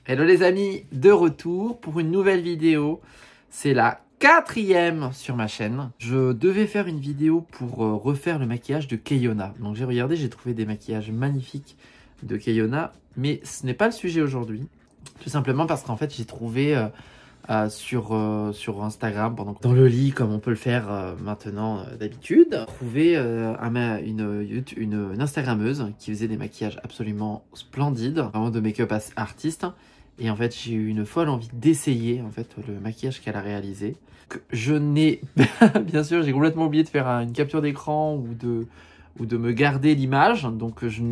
Hello les amis, de retour pour une nouvelle vidéo. C'est la 4e sur ma chaîne. Je devais faire une vidéo pour refaire le maquillage de Keyona. Donc j'ai regardé, j'ai trouvé des maquillages magnifiques de Keyona. Mais ce n'est pas le sujet aujourd'hui. Tout simplement parce qu'en fait j'ai trouvé sur Instagram, dans le lit comme on peut le faire maintenant d'habitude, trouvé une Instagrammeuse qui faisait des maquillages absolument splendides, vraiment de make-up artiste. Et en fait, j'ai eu une folle envie d'essayer en fait le maquillage qu'elle a réalisé. Je n'ai, bien sûr, j'ai complètement oublié de faire une capture d'écran ou de me garder l'image. Donc je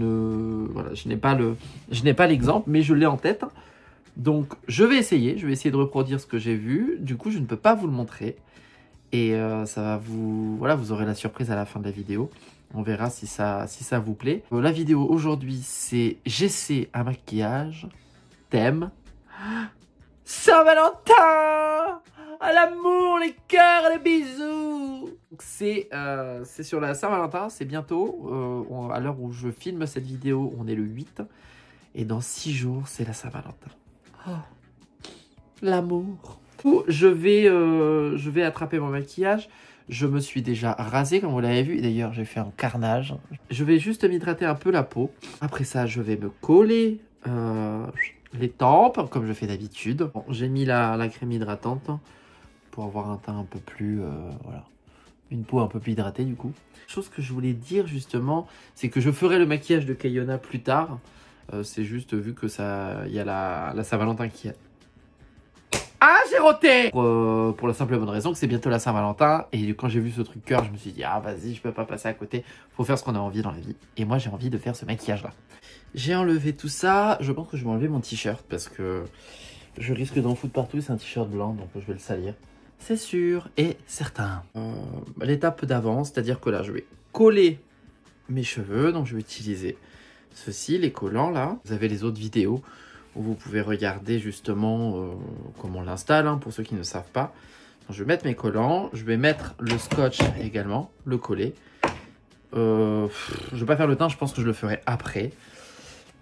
n'ai pas l'exemple, mais je l'ai en tête. Donc je vais essayer de reproduire ce que j'ai vu. Du coup, je ne peux pas vous le montrer. Et ça va vous aurez la surprise à la fin de la vidéo. On verra si ça vous plaît. La vidéo aujourd'hui, c'est j'essaie un maquillage. Thème Saint-Valentin, à l'amour, les cœurs, les bisous. C'est sur la Saint-Valentin, c'est bientôt. À l'heure où je filme cette vidéo, on est le 8. Et dans 6 jours, c'est la Saint-Valentin. Oh, l'amour. Je vais attraper mon maquillage. Je me suis déjà rasé, comme vous l'avez vu. D'ailleurs, j'ai fait un carnage. Je vais juste m'hydrater un peu la peau. Après ça, je vais me coller les tempes, comme je fais d'habitude. Bon, j'ai mis la crème hydratante pour avoir un teint un peu plus... une peau un peu plus hydratée, du coup. Chose que je voulais dire, justement, c'est que je ferai le maquillage de Keyona plus tard. C'est juste vu que il y a la Saint-Valentin qui est... Ah, j'ai roté pour la simple et bonne raison que c'est bientôt la Saint-Valentin. Et quand j'ai vu ce truc cœur, je me suis dit, ah vas-y, je peux pas passer à côté. Faut faire ce qu'on a envie dans la vie. Et moi, j'ai envie de faire ce maquillage-là. J'ai enlevé tout ça. Je pense que je vais enlever mon t-shirt parce que je risque d'en foutre partout. C'est un t-shirt blanc, donc je vais le salir. C'est sûr et certain. L'étape d'avant, c'est-à-dire que là, je vais coller mes cheveux. Donc, je vais utiliser ceci, les collants là. Vous avez les autres vidéos où vous pouvez regarder justement comment on l'installe, pour ceux qui ne savent pas. Donc, je vais mettre mes collants, je vais mettre le scotch également, le coller. Je ne vais pas faire le teint, je pense que je le ferai après.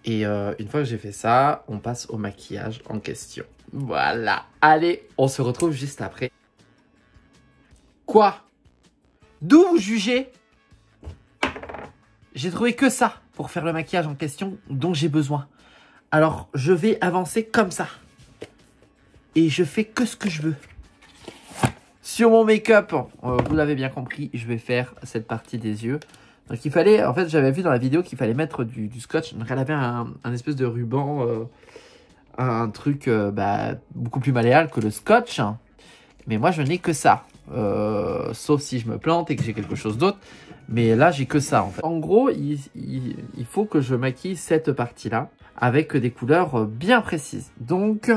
Et une fois que j'ai fait ça, on passe au maquillage en question. Voilà, allez, on se retrouve juste après. Quoi? D'où vous jugez? J'ai trouvé que ça pour faire le maquillage en question dont j'ai besoin. Alors, je vais avancer comme ça. Et je fais que ce que je veux. Sur mon make-up, vous l'avez bien compris, je vais faire cette partie des yeux. Donc, il fallait... En fait, j'avais vu dans la vidéo qu'il fallait mettre du scotch. Donc, elle avait un espèce de ruban, un truc beaucoup plus malléable que le scotch. Mais moi, je n'ai que ça. Sauf si je me plante et que j'ai quelque chose d'autre. Mais là, j'ai que ça, en fait. En gros, il faut que je maquille cette partie-là avec des couleurs bien précises. Donc,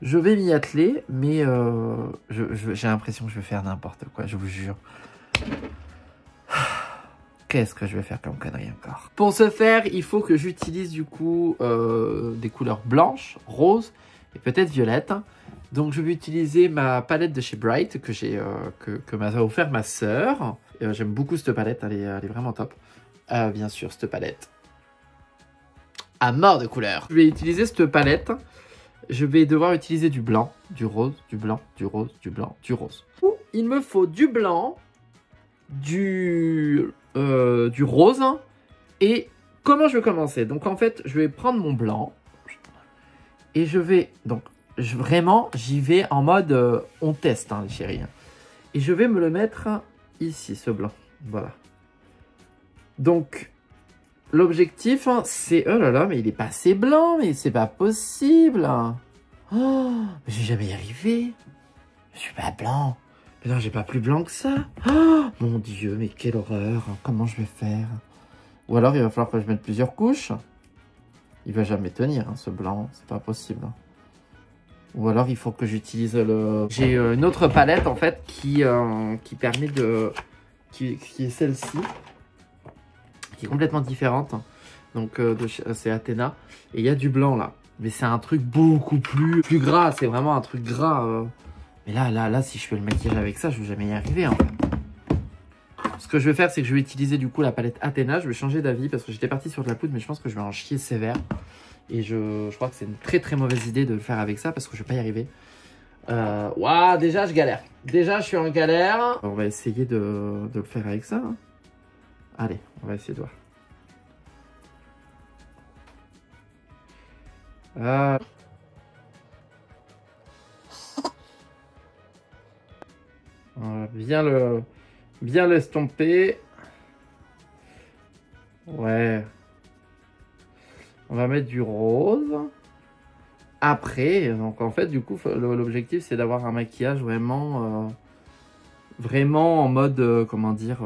je vais m'y atteler, mais j'ai l'impression que je vais faire n'importe quoi, je vous jure. Qu'est-ce que je vais faire comme connerie encore? Pour ce faire, il faut que j'utilise du coup des couleurs blanches, roses et peut-être violettes. Donc, je vais utiliser ma palette de chez Bright que m'a offert ma sœur. J'aime beaucoup cette palette, elle est vraiment top. Bien sûr, cette palette à mort de couleurs. Je vais utiliser cette palette. Je vais devoir utiliser du blanc, du rose, du blanc, du rose, du blanc, du rose. Il me faut du blanc, du rose. Et comment je vais commencer? Donc en fait, je vais prendre mon blanc. Et je vais... Donc vraiment, j'y vais en mode... on teste, les chéris. Et je vais me le mettre ici, ce blanc. Voilà. Donc... L'objectif, c'est... Oh là là, mais il est pas assez blanc, mais c'est pas possible. Oh, je vais jamais y arriver. Je suis pas blanc. Mais non, j'ai pas plus blanc que ça. Oh, mon Dieu, mais quelle horreur. Comment je vais faire? Ou alors, il va falloir que je mette plusieurs couches. Il va jamais tenir, ce blanc. C'est pas possible. Ou alors, il faut que j'utilise le... J'ai une autre palette, en fait, qui permet de... qui est celle-ci. Qui est complètement différente. Donc, c'est Athéna. Et il y a du blanc, là. Mais c'est un truc beaucoup plus gras. C'est vraiment un truc gras. Mais là, si je fais le maquillage avec ça, je vais jamais y arriver, en fait. Ce que je vais faire, c'est que je vais utiliser, du coup, la palette Athéna. Je vais changer d'avis parce que j'étais parti sur de la poudre, mais je pense que je vais en chier sévère. Et je crois que c'est une très très mauvaise idée de le faire avec ça parce que je vais pas y arriver. Waouh, déjà je galère. Déjà je suis en galère. On va essayer de le faire avec ça. Hein. Allez, on va essayer de voir. On va bien le estomper. Ouais. On va mettre du rose. Après, donc en fait, du coup, l'objectif, c'est d'avoir un maquillage vraiment en mode, comment dire,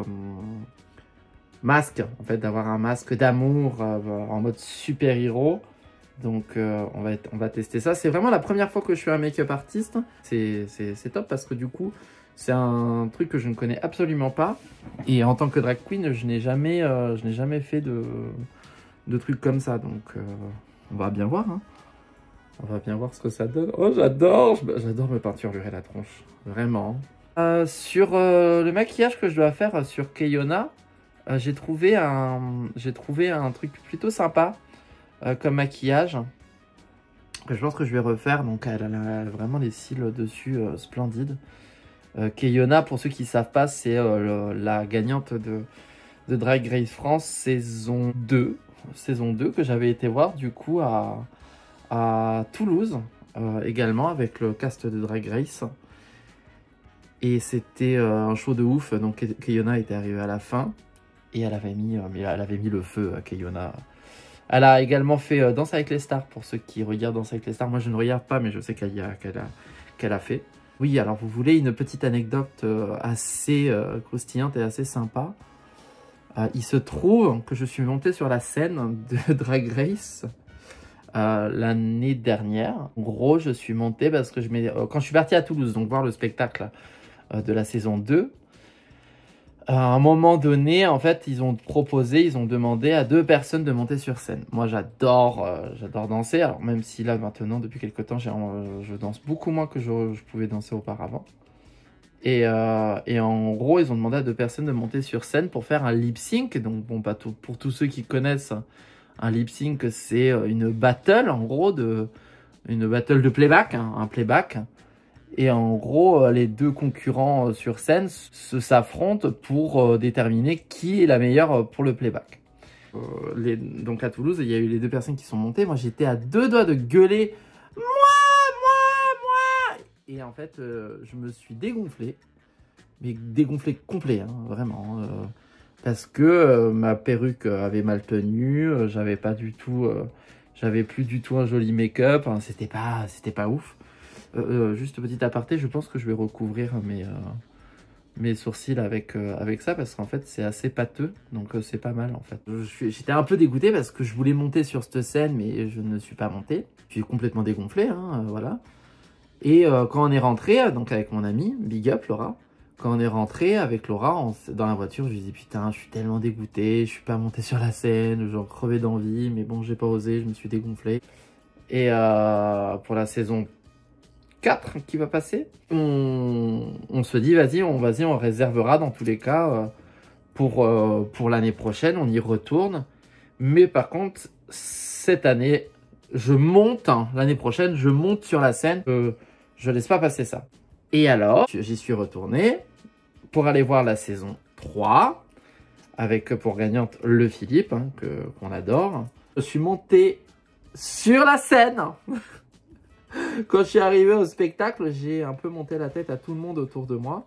masque. En fait, d'avoir un masque d'amour en mode super-héros. Donc, on va tester ça. C'est vraiment la première fois que je suis un make-up artiste. C'est top parce que du coup, c'est un truc que je ne connais absolument pas. Et en tant que drag queen, je n'ai jamais fait de trucs comme ça. Donc, on va bien voir, hein. On va bien voir ce que ça donne. Oh, j'adore me peinturer la tronche. Vraiment. Sur le maquillage que je dois faire sur Keyona, j'ai trouvé un truc plutôt sympa comme maquillage. Je pense que je vais refaire. Donc, elle a vraiment les cils dessus splendides. Keyona, pour ceux qui ne savent pas, c'est la gagnante de Drag Race France saison 2. Saison 2 que j'avais été voir du coup à Toulouse également avec le cast de Drag Race. Et c'était un show de ouf. Donc Keyona était arrivée à la fin et elle avait mis le feu à Keyona. Elle a également fait Danse avec les stars pour ceux qui regardent Danse avec les stars. Moi je ne regarde pas mais je sais qu'elle a fait. Oui, alors vous voulez une petite anecdote assez croustillante et assez sympa. Il se trouve que je suis monté sur la scène de Drag Race l'année dernière. En gros, je suis monté parce que quand je suis parti à Toulouse, donc voir le spectacle de la saison 2, à un moment donné, en fait, ils ont demandé à 2 personnes de monter sur scène. Moi, j'adore danser. Alors, même si là, maintenant, depuis quelques temps, je danse beaucoup moins que je pouvais danser auparavant. Et en gros, ils ont demandé à 2 personnes de monter sur scène pour faire un lip sync. Donc, bon, pour tous ceux qui connaissent, un lip sync, c'est une battle, en gros, une battle de playback, hein, un playback. Et en gros, les 2 concurrents sur scène s'affrontent pour déterminer qui est la meilleure pour le playback. Donc à Toulouse, il y a eu les 2 personnes qui sont montées. Moi, j'étais à 2 doigts de gueuler « Moi !» Et en fait, je me suis dégonflé. Mais dégonflé complet, hein, vraiment. Parce que ma perruque avait mal tenu. J'avais plus du tout un joli make-up. Hein, c'était pas ouf. Juste petit aparté, je pense que je vais recouvrir mes sourcils avec ça parce qu'en fait c'est assez pâteux, donc c'est pas mal en fait. J'étais un peu dégoûté parce que je voulais monter sur cette scène mais je ne suis pas monté. Je suis complètement dégonflé, hein, voilà. Et quand on est rentré, donc avec mon ami, big up Laura, quand on est rentré avec Laura dans la voiture, je lui dis putain je suis tellement dégoûté, je suis pas monté sur la scène, genre crevé d'envie, mais bon j'ai pas osé, je me suis dégonflé. Et pour la saison 4 qui va passer, on se dit vas-y on réservera dans tous les cas pour l'année prochaine, on y retourne. Mais par contre cette année je monte, hein, l'année prochaine je monte sur la scène, je laisse pas passer ça. Et alors j'y suis retourné pour aller voir la saison 3 avec pour gagnante le Philippe, hein, qu'on adore. Je suis monté sur la scène. Quand je suis arrivé au spectacle, j'ai un peu monté la tête à tout le monde autour de moi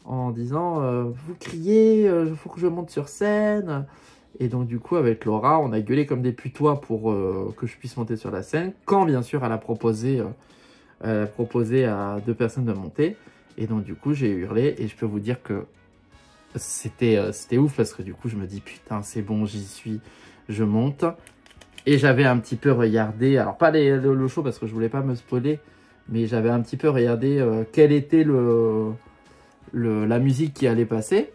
en disant vous criez, il faut que je monte sur scène. Et donc du coup avec Laura, on a gueulé comme des putois pour que je puisse monter sur la scène. Quand bien sûr elle a proposé à 2 personnes de monter. Et donc du coup j'ai hurlé et je peux vous dire que c'était ouf parce que du coup je me dis putain c'est bon, j'y suis, je monte. Et j'avais un petit peu regardé, alors pas le show parce que je voulais pas me spoiler, mais j'avais un petit peu regardé quelle était la musique qui allait passer.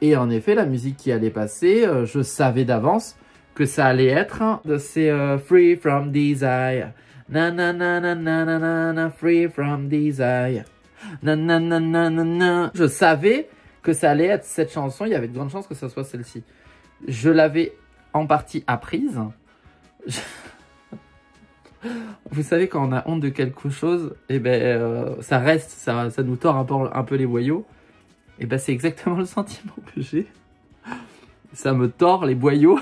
Et en effet, la musique qui allait passer, je savais d'avance que ça allait être c'est Free From Desire. Na na na na na na na na, Free From Desire. Na na na na na na. Je savais que ça allait être cette chanson, il y avait de grandes chances que ce soit celle-ci. Je l'avais en partie apprise. Vous savez, quand on a honte de quelque chose, et ça reste, ça nous tord un peu les boyaux. Et ben c'est exactement le sentiment que j'ai. Ça me tord les boyaux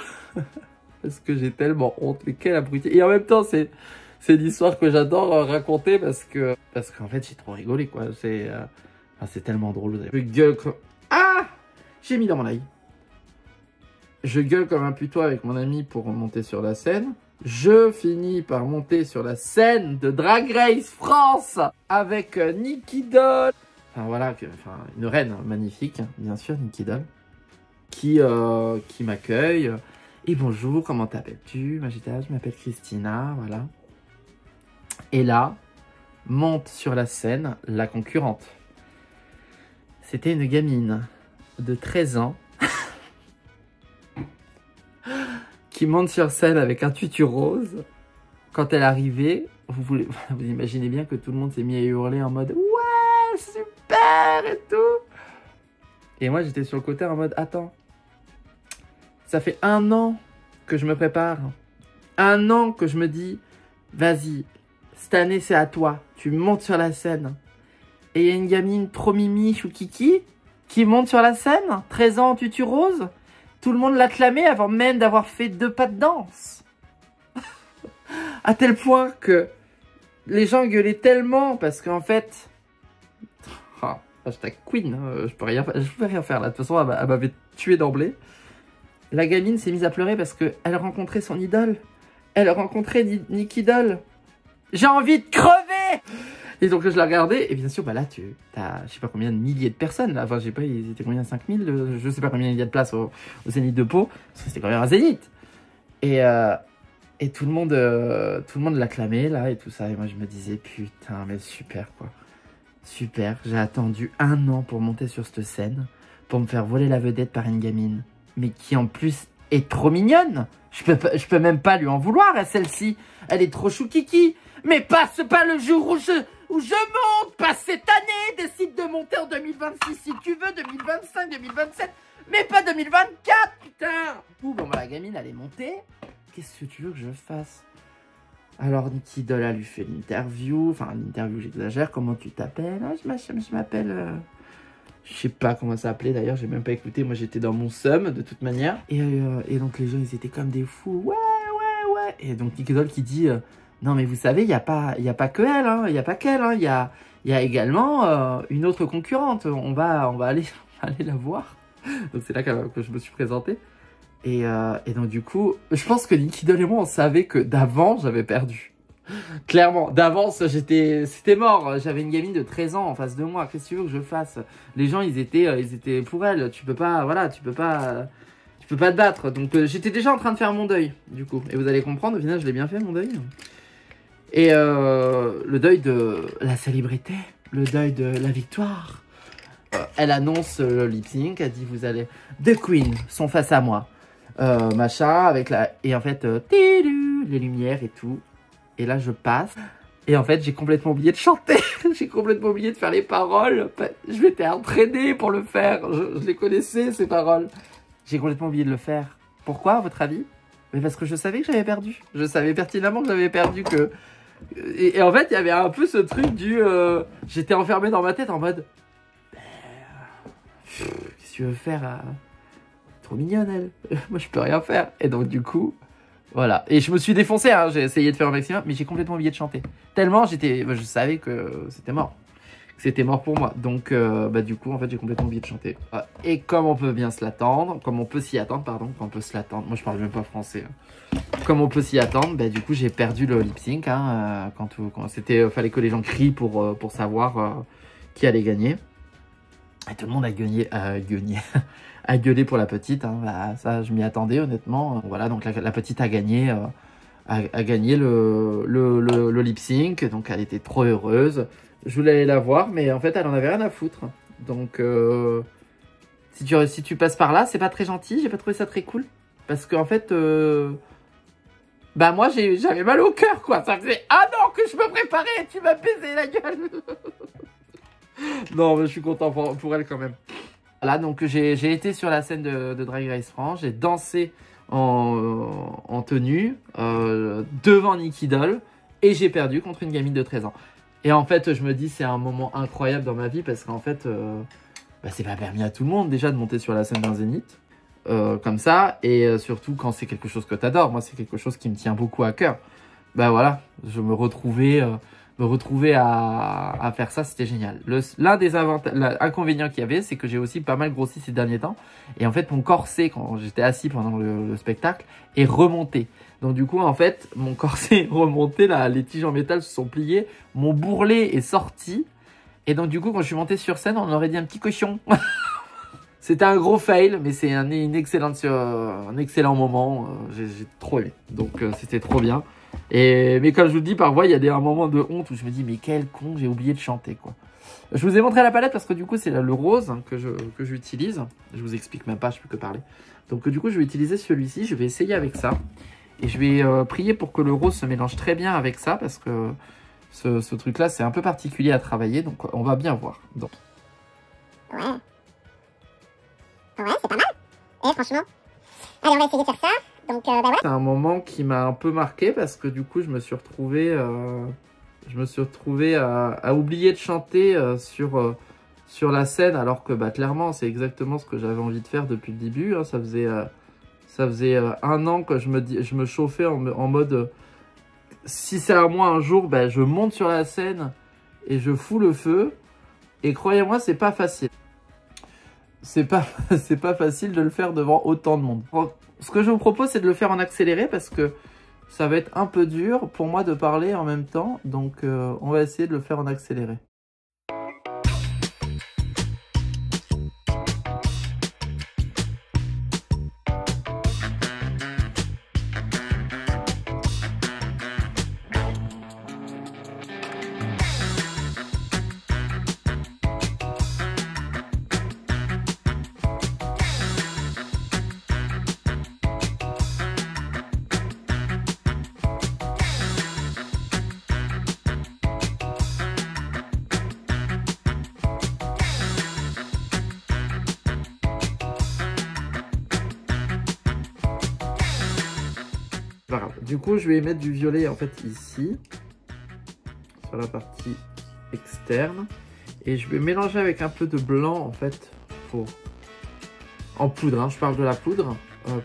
parce que j'ai tellement honte. Mais quel abruti. Et en même temps, c'est l'histoire que j'adore raconter parce qu'en fait, j'ai trop rigolé, quoi. C'est tellement drôle. Je gueule comme... Ah! J'ai mis dans mon œil. Je gueule comme un putois avec mon ami pour monter sur la scène. Je finis par monter sur la scène de Drag Race France avec Nicky Doll. Enfin voilà, une reine magnifique, bien sûr, Nicky Doll, qui m'accueille. Et bonjour, comment t'appelles-tu? Je m'appelle Christina, voilà. Et là, monte sur la scène la concurrente. C'était une gamine de 13 ans qui monte sur scène avec un tutu rose. Quand elle arrivait, vous imaginez bien que tout le monde s'est mis à hurler en mode « Ouais, super !» et tout. Et moi, j'étais sur le côté en mode « Attends, ça fait 1 an que je me prépare. 1 an que je me dis « Vas-y, cette année, c'est à toi. Tu montes sur la scène. » Et il y a une gamine trop mimi, choukiki, qui monte sur la scène, 13 ans en tutu rose. Tout le monde l'acclamait avant même d'avoir fait 2 pas de danse. À tel point que les gens gueulaient tellement parce qu'en fait... hashtag Queen, je peux rien faire là. De toute façon, elle m'avait tué d'emblée. La gamine s'est mise à pleurer parce qu'elle rencontrait son idole. Elle rencontrait Nicky Doll. J'ai envie de crever! Et donc je la regardais, et bien sûr, là, t'as je sais pas combien de milliers de personnes, là. Enfin, je sais pas, ils étaient combien, 5000, je sais pas combien il y a de place au Zénith de Pau, parce que c'était quand même un Zénith. Et tout le monde l'acclamait, là, et tout ça. Et moi, je me disais, putain, mais super, quoi. Super. J'ai attendu 1 an pour monter sur cette scène, pour me faire voler la vedette par une gamine, mais qui, en plus, est trop mignonne. Je peux même pas lui en vouloir, celle-ci. Elle est trop choukiki. Mais passe pas le jour où je monte, pas cette année. Décide de monter en 2026 si tu veux, 2025, 2027, mais pas 2024, putain. Bon, la gamine, elle est montée. Qu'est-ce que tu veux que je fasse? Alors, Nicky Doll, elle lui fait l'interview. Enfin, l'interview, j'exagère. Comment tu t'appelles? Je m'appelle... Je sais pas comment ça s'appelait d'ailleurs, j'ai même pas écouté. Moi, j'étais dans mon seum, de toute manière. Et donc, les gens, ils étaient comme des fous. Ouais. Et donc, Nicky Doll qui dit... non, mais vous savez, il n'y a pas que elle, hein, il n'y a pas qu'elle, hein, il y a également une autre concurrente. On va aller la voir. Donc c'est là que je me suis présenté. Et donc du coup, je pense que Nicky Doll et moi, on savait que d'avant, j'avais perdu. Clairement, d'avance, c'était mort. J'avais une gamine de 13 ans en face de moi. Qu'est-ce que tu veux que je fasse? Les gens, ils étaient pour elle. Tu peux pas te battre. Donc j'étais déjà en train de faire mon deuil, du coup. Et vous allez comprendre, au final, je l'ai bien fait, mon deuil. Et le deuil de la célébrité, le deuil de la victoire. Elle annonce le lip sync, elle dit vous allez... The Queen sont face à moi. Machin, avec la... Et en fait, les lumières et tout. Et là, je passe. Et en fait, j'ai complètement oublié de chanter. J'ai complètement oublié de faire les paroles. Je m'étais entraîné pour le faire. Je les connaissais, ces paroles. J'ai complètement oublié de le faire. Pourquoi, à votre avis? Mais parce que je savais que j'avais perdu. Je savais pertinemment que j'avais perdu, que... Et en fait, il y avait un peu ce truc du... j'étais enfermé dans ma tête en mode... qu'est-ce que tu veux faire? Trop mignonne, elle. Moi, je peux rien faire. Et donc, du coup... Voilà. Et je me suis défoncé, hein. J'ai essayé de faire un maximum, mais j'ai complètement oublié de chanter. Tellement je savais que c'était mort. C'était mort pour moi. Donc, du coup, en fait, j'ai complètement oublié de chanter. Et comme on peut bien se l'attendre, comme on peut s'y attendre, pardon, comme on peut se l'attendre. Moi, je parle même pas français. Comme on peut s'y attendre, du coup, j'ai perdu le lip sync. Hein, quand c'était, fallait que les gens crient pour savoir qui allait gagner. Et tout le monde a a gueulé pour la petite. Hein, ça, je m'y attendais, honnêtement. Voilà, donc la petite a gagné. A gagné le lip sync. Donc, elle était trop heureuse. Je voulais aller la voir, mais en fait, elle en avait rien à foutre. Donc, si tu passes par là, c'est pas très gentil. J'ai pas trouvé ça très cool. Parce qu'en fait, moi, j'avais mal au cœur, quoi. Ça faisait 1 an que je me préparais et tu m'as baisé la gueule. Non, mais je suis content pour elle quand même. Voilà, donc j'ai été sur la scène de Drag Race France. J'ai dansé en tenue devant Nicky Doll. Et j'ai perdu contre une gamine de 13 ans. Et en fait, je me dis, c'est un moment incroyable dans ma vie parce qu'en fait, c'est pas permis à tout le monde déjà de monter sur la scène d'un zénith comme ça. Et surtout quand c'est quelque chose que tu adores. Moi, c'est quelque chose qui me tient beaucoup à cœur. Bah voilà, je me retrouvais à faire ça, c'était génial. L'un des inconvénients qu'il y avait, c'est que j'ai aussi pas mal grossi ces derniers temps. Et en fait, mon corset, quand j'étais assis pendant le spectacle, est remonté. Donc du coup, en fait, mon corset est remonté, là, les tiges en métal se sont pliées, mon bourrelet est sorti. Et donc du coup, quand je suis monté sur scène, on aurait dit un petit cochon. C'était un gros fail, mais c'est un excellent moment. J'ai trop aimé. Donc c'était trop bien. Mais comme je vous le dis, parfois, il y a un moment de honte où je me dis, mais quel con, j'ai oublié de chanter, quoi. Je vous ai montré la palette parce que du coup, c'est le rose que j'utilise. Je vous explique même pas, je peux que parler. Donc du coup, je vais utiliser celui-ci. Je vais essayer avec ça. Et je vais prier pour que le rose se mélange très bien avec ça parce que ce truc-là, c'est un peu particulier à travailler. Donc, on va bien voir. Donc. Ouais. Ouais, c'est pas mal. Et franchement, allez, on va essayer de faire ça. Donc, bah voilà. C'est un moment qui m'a un peu marqué parce que du coup, je me suis retrouvé à oublier de chanter sur la scène alors que clairement, c'est exactement ce que j'avais envie de faire depuis le début. Hein. Ça faisait 1 an que je me chauffais en mode si c'est à moi un jour, je monte sur la scène et je fous le feu. Et croyez-moi, c'est pas facile. C'est pas facile de le faire devant autant de monde. Ce que je vous propose, c'est de le faire en accéléré parce que ça va être un peu dur pour moi de parler en même temps. Donc, on va essayer de le faire en accéléré. Du coup, je vais mettre du violet en fait ici, sur la partie externe. Et je vais mélanger avec un peu de blanc en fait, en poudre, hein, je parle de la poudre,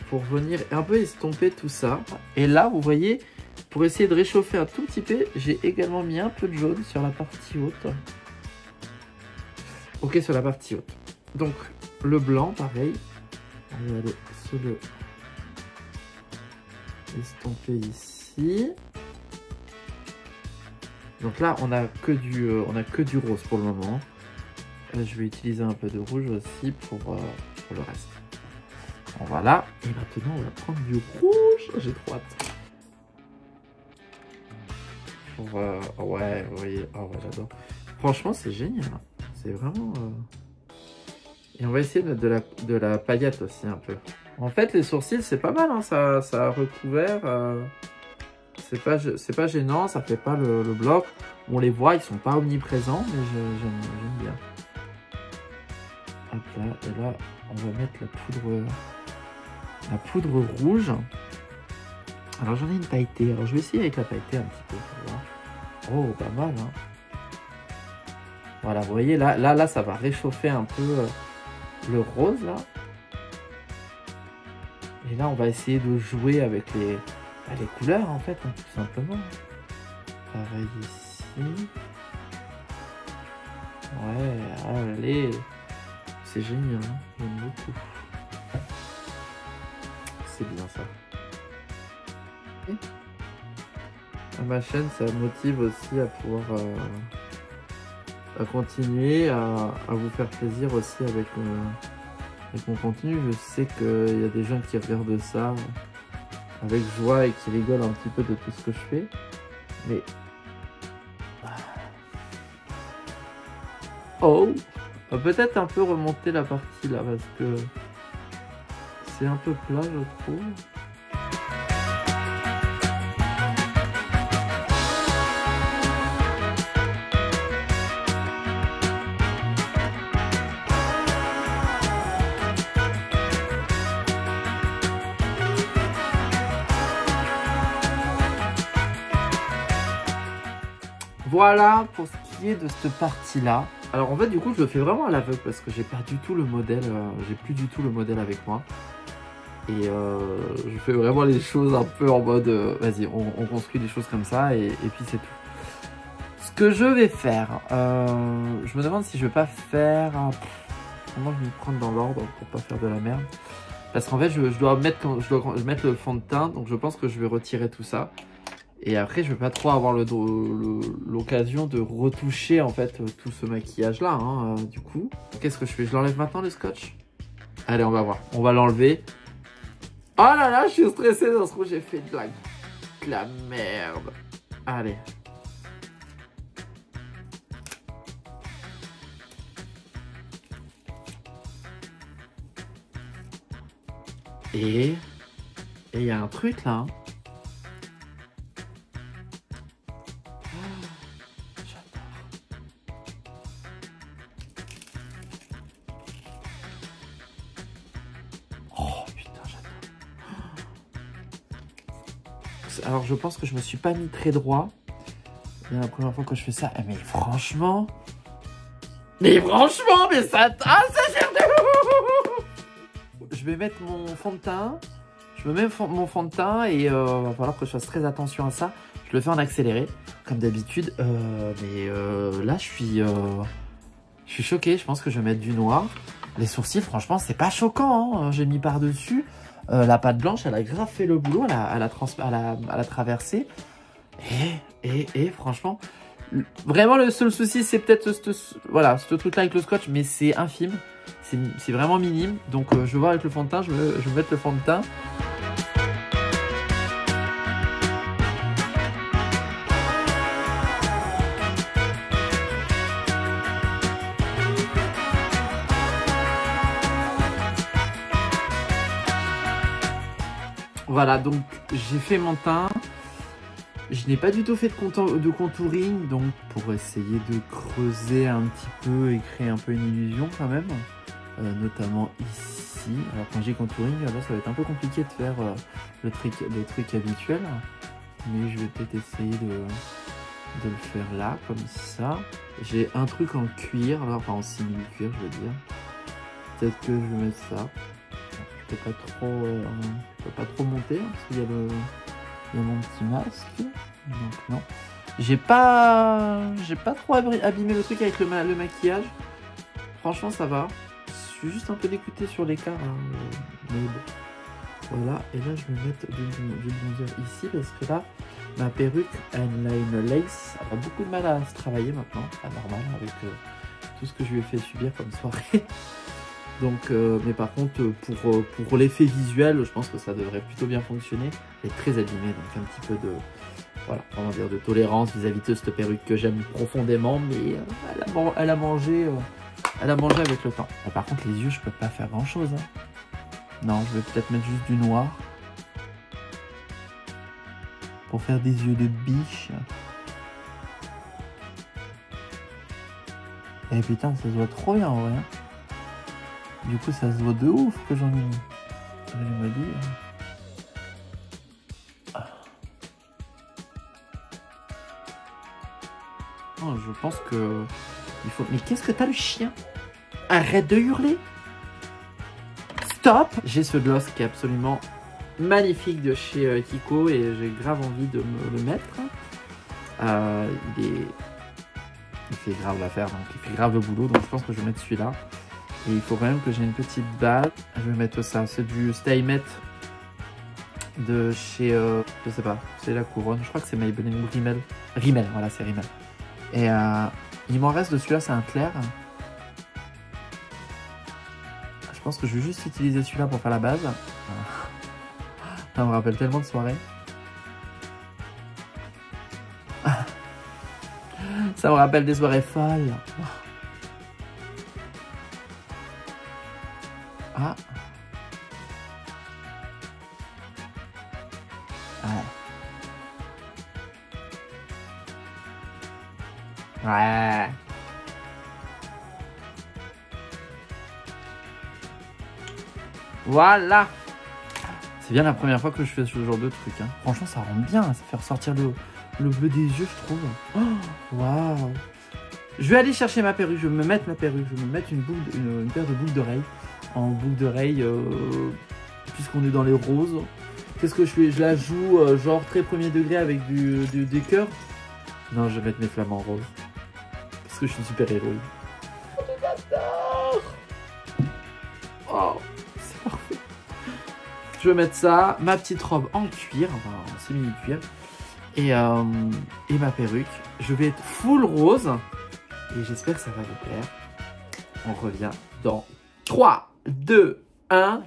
pour venir un peu estomper tout ça. Et là, vous voyez, pour essayer de réchauffer un tout petit peu, j'ai également mis un peu de jaune sur la partie haute. Ok, sur la partie haute. Donc, le blanc, pareil. On va aller se le estomper ici. Donc là, on a que du rose pour le moment. Je vais utiliser un peu de rouge aussi pour le reste. Bon, voilà. Et maintenant, on va prendre du rouge. J'ai trop hâte. Ouais, vous voyez. Oh, ouais, j'adore. Franchement, c'est génial. C'est vraiment... Et on va essayer de mettre de la paillette aussi un peu. En fait, les sourcils, c'est pas mal. Hein. Ça a recouvert. C'est pas gênant. Ça fait pas le bloc. On les voit, ils sont pas omniprésents, mais j'aime bien. Hop là, et là, on va mettre la poudre rouge. Alors, j'en ai une pailletée. Alors, je vais essayer avec la pailletée un petit peu pour voir. Oh, pas mal, hein. Voilà, vous voyez, là, ça va réchauffer un peu le rose, là. Et là, on va essayer de jouer avec les couleurs, en fait, hein, tout simplement. Pareil ici. Ouais, allez. C'est génial, hein, j'aime beaucoup. C'est bien ça. Et à ma chaîne, ça me motive aussi à pouvoir à continuer à vous faire plaisir aussi avec mon contenu. Je sais qu'il y a des gens qui regardent ça avec joie et qui rigolent un petit peu de tout ce que je fais. Mais... Oh! On va peut-être un peu remonter la partie là parce que c'est un peu plat, je trouve. Voilà pour ce qui est de cette partie-là. Alors en fait, du coup, je le fais vraiment à l'aveugle parce que j'ai pas du tout le modèle. J'ai plus du tout le modèle avec moi. Et je fais vraiment les choses un peu en mode vas-y, on construit des choses comme ça et puis c'est tout. Ce que je vais faire, je me demande si je vais pas faire. Comment je vais me prendre dans l'ordre pour pas faire de la merde. Parce qu'en fait, je dois mettre le fond de teint, donc je pense que je vais retirer tout ça. Et après, je vais pas trop avoir l'occasion de retoucher en fait tout ce maquillage là. Hein, du coup, qu'est-ce que je fais? Je l'enlève maintenant le scotch? Allez, on va voir. On va l'enlever. Oh là là, je suis stressé, ça se trouve j'ai fait de la merde. Allez. Et il y a un truc là. Hein. Alors je pense que je me suis pas mis très droit. C'est la première fois que je fais ça. Mais franchement. Mais ça. Ah, ça gère de. Je vais mettre mon fond de teint. Je me mets mon fond de teint et va falloir que je fasse très attention à ça. Je le fais en accéléré, comme d'habitude. Là, je suis choqué. Je pense que je vais mettre du noir. Les sourcils, franchement, c'est pas choquant. Hein. J'ai mis par-dessus. La pâte blanche, elle a grave fait le boulot, elle a traversé. Et franchement, vraiment le seul souci, c'est peut-être ce truc-là avec le scotch, mais c'est infime. C'est vraiment minime. Donc je vais voir avec le fond de teint, je vais mettre le fond de teint. Voilà, donc j'ai fait mon teint. Je n'ai pas du tout fait de contouring, donc pour essayer de creuser un petit peu et créer un peu une illusion quand même, notamment ici. Alors quand j'ai contouring, là ça va être un peu compliqué de faire les trucs habituels, mais je vais peut-être essayer de le faire là, comme ça. J'ai un truc en cuir, alors, enfin en simili-cuir je veux dire. Peut-être que je vais mettre ça. Je peux pas trop monter hein, parce qu'il y a mon petit masque. Donc non. J'ai pas trop abîmé le truc avec le maquillage. Franchement ça va. Je suis juste un peu dégoûté sur l'écart. Hein, mais bon. Voilà. Et là je vais mettre du bronzer ici parce que là ma perruque elle a une lace. Elle a beaucoup de mal à se travailler maintenant. C'est normal avec tout ce que je lui ai fait subir comme soirée. Donc, mais par contre, pour l'effet visuel, je pense que ça devrait plutôt bien fonctionner. Elle est très abîmée, donc un petit peu de, voilà, comment dire, de tolérance vis-à-vis de cette perruque que j'aime profondément, mais elle a mangé avec le temps. Et par contre, les yeux, je peux pas faire grand-chose. Hein. Non, je vais peut-être mettre juste du noir pour faire des yeux de biche. Et putain, ça se voit trop bien en vrai. Hein. Du coup, ça se voit de ouf que j'en ai mis. Je me dis. Oh, je pense que il faut. Mais qu'est-ce que t'as le chien? Arrête de hurler. Stop. J'ai ce gloss qui est absolument magnifique de chez Kiko et j'ai grave envie de me le mettre. Il fait grave l'affaire, donc il fait grave le boulot. Donc je pense que je vais mettre celui-là. Et il faut quand même que j'ai une petite base. Je vais mettre ça. C'est du Stay Matte de chez... je sais pas. C'est la couronne. Je crois que c'est Maybelline ou Rimmel. Rimmel, voilà, c'est Rimmel. Et il m'en reste de celui-là, c'est un clair. Je pense que je vais juste utiliser celui-là pour faire la base. Ça me rappelle tellement de soirée. Ça me rappelle des soirées folles. Ah. Ouais. Ouais. Voilà. C'est bien la première fois que je fais ce genre de truc. Hein. Franchement, ça rend bien. Ça fait ressortir le le bleu des yeux, je trouve. Oh, waouh. Je vais aller chercher ma perruque, je vais me mettre ma perruque, je vais me mettre une paire de boucles d'oreilles. En boucle d'oreille, puisqu'on est dans les roses. Qu'est-ce que je fais? Je la joue genre très premier degré avec des cœurs. Non, je vais mettre mes flamants roses. Parce que je suis une super héroïne. Oh, c'est parfait. Je vais mettre ça, ma petite robe en cuir, enfin en semi-cuir. Et ma perruque. Je vais être full rose. Et j'espère que ça va vous plaire. On revient dans 3, 2, 1.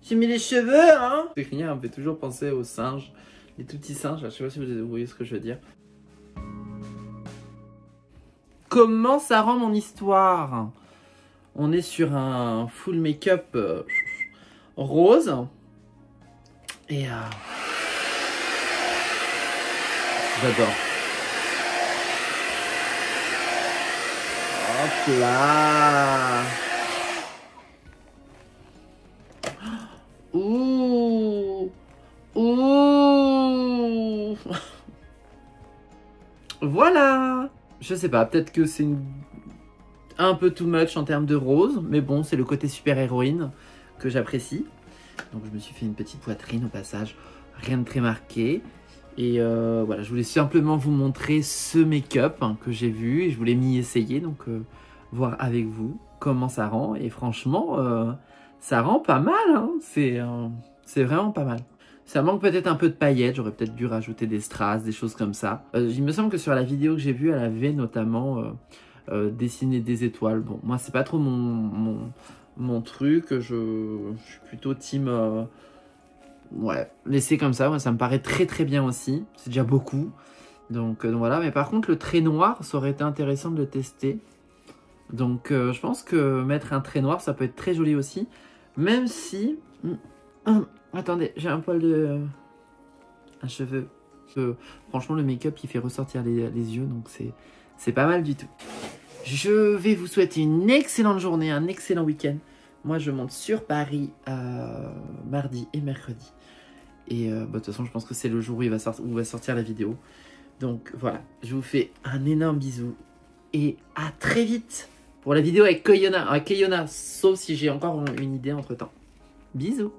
J'ai mis les cheveux, hein. C'est rien, on me fait toujours penser aux singes. Les tout petits singes, je sais pas si vous voyez ce que je veux dire. Comment ça rend mon histoire? On est sur un full make-up rose. Et j'adore. Hop là. Ouh. Ouh. Voilà. Je sais pas, peut-être que c'est un peu too much en termes de rose, mais bon, c'est le côté super héroïne que j'apprécie. Donc je me suis fait une petite poitrine au passage, rien de très marqué. Et voilà, je voulais simplement vous montrer ce make-up que j'ai vu et je voulais m'y essayer, donc voir avec vous comment ça rend. Et franchement, ça rend pas mal, hein. C'est vraiment pas mal. Ça manque peut-être un peu de paillettes, j'aurais peut-être dû rajouter des strass, des choses comme ça. Il me semble que sur la vidéo que j'ai vue, elle avait notamment dessiné des étoiles. Bon, moi c'est pas trop mon truc, je suis plutôt team... ouais, laisser comme ça, moi, ça me paraît très très bien aussi. C'est déjà beaucoup. Donc voilà, mais par contre le trait noir, ça aurait été intéressant de le tester. Donc je pense que mettre un trait noir, ça peut être très joli aussi. Même si... attendez, j'ai un poil de... un cheveu. Franchement, le make-up, il fait ressortir les yeux, donc c'est pas mal du tout. Je vais vous souhaiter une excellente journée, un excellent week-end. Moi, je monte sur Paris mardi et mercredi. Et de toute façon, je pense que c'est le jour où va sortir la vidéo. Donc voilà, je vous fais un énorme bisou. Et à très vite pour la vidéo avec Keyona, sauf si j'ai encore une idée entre-temps. Bisous.